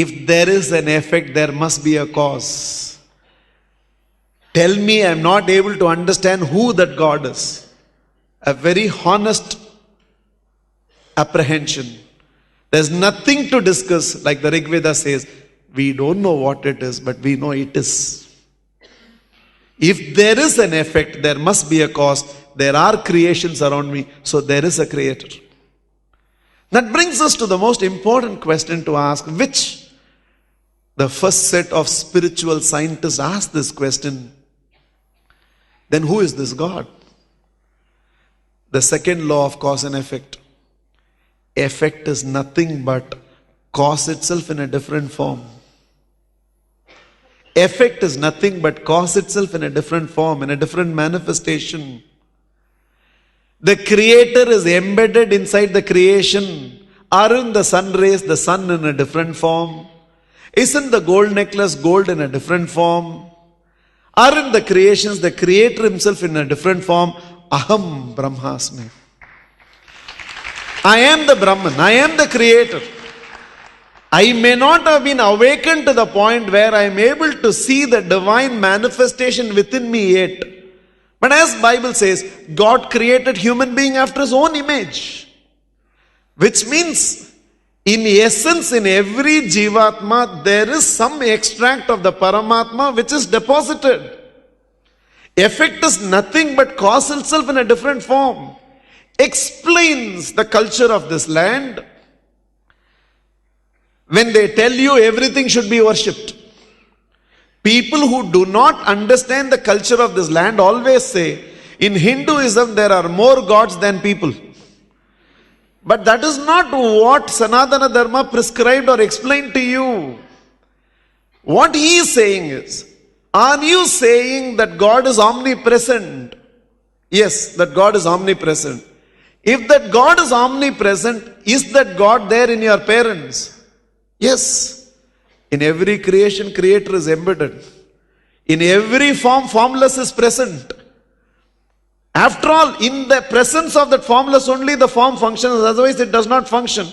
If there is an effect, there must be a cause. Tell me I'm not able to understand who that God is. A very honest apprehension. There's nothing to discuss, like the Rig Veda says. We don't know what it is, but we know it is. If there is an effect, there must be a cause. There are creations around me, so there is a creator. That brings us to the most important question to ask, which the first set of spiritual scientists asked this question. Then who is this God? The second law of cause and effect. Effect is nothing but cause itself in a different form. Effect is nothing but cause itself in a different form, in a different manifestation. The creator is embedded inside the creation. Aren't the sun rays the sun in a different form? Isn't the gold necklace gold in a different form? Aren't the creations the creator himself in a different form? Aham Brahmasmi. I am the Brahman. I am the creator. I may not have been awakened to the point where I am able to see the divine manifestation within me yet. But as Bible says, God created human being after his own image. Which means, in essence, in every Jivatma, there is some extract of the Paramatma which is deposited. Effect is nothing but cause itself in a different form. Explains the culture of this land. When they tell you everything should be worshipped. People who do not understand the culture of this land always say, in Hinduism there are more gods than people. But that is not what Sanatana Dharma prescribed or explained to you. What he is saying is, are you saying that God is omnipresent? Yes, that God is omnipresent. If that God is omnipresent, is that God there in your parents? Yes. In every creation, creator is embedded. In every form, formless is present. After all, in the presence of that formless only the form functions, otherwise it does not function.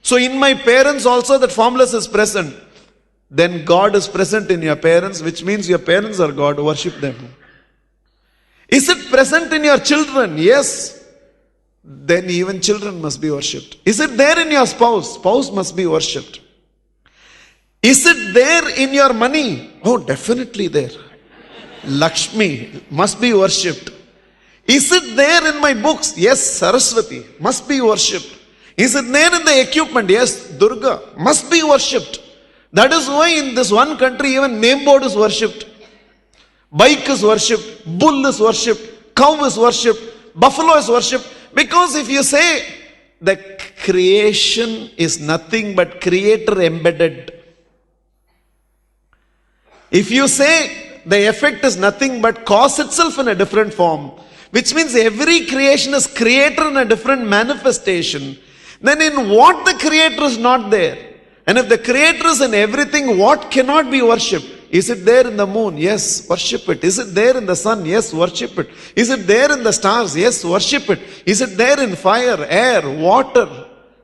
So in my parents also that formless is present. Then God is present in your parents, which means your parents are God, worship them. Is it present in your children? Yes. Then even children must be worshipped. Is it there in your spouse? Spouse must be worshipped. Is it there in your money? Oh, definitely there. Lakshmi must be worshipped. Is it there in my books? Yes, Saraswati must be worshipped. Is it there in the equipment? Yes, Durga must be worshipped. That is why in this one country even name board is worshipped. Bike is worshipped. Bull is worshipped. Cow is worshipped. Buffalo is worshipped. Because if you say the creation is nothing but creator embedded. If you say the effect is nothing but cause itself in a different form, which means every creation is creator in a different manifestation, then in what the creator is not there? And if the creator is in everything, what cannot be worshipped? Is it there in the moon? Yes, worship it. Is it there in the sun? Yes, worship it. Is it there in the stars? Yes, worship it. Is it there in fire, air, water,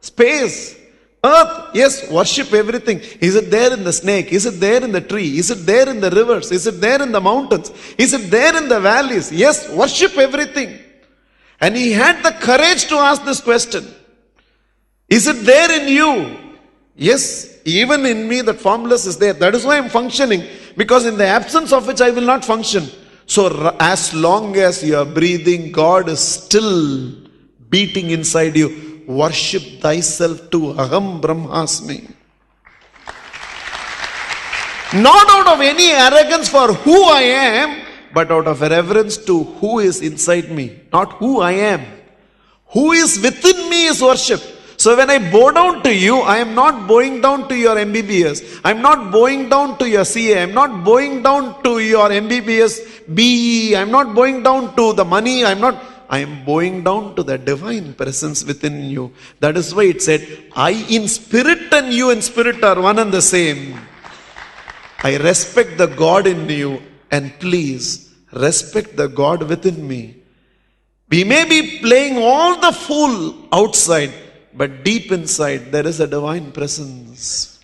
space, earth? Yes, worship everything. Is it there in the snake? Is it there in the tree? Is it there in the rivers? Is it there in the mountains? Is it there in the valleys? Yes, worship everything. And he had the courage to ask this question. Is it there in you? Yes, even in me that formless is there. That is why I am functioning. Because in the absence of which I will not function. So as long as you are breathing, God is still beating inside you. Worship thyself to Aham Brahmasmi. Not out of any arrogance for who I am, but out of reverence to who is inside me. Not who I am. Who is within me is worship. So when I bow down to you, I am not bowing down to your MBBS. I am not bowing down to your CA. I am not bowing down to your MBBS BE. I am not bowing down to the money. I am bowing down to the divine presence within you. That is why it said, I in spirit and you in spirit are one and the same. I respect the God in you, and please respect the God within me. We may be playing all the fool outside, but deep inside there is a divine presence.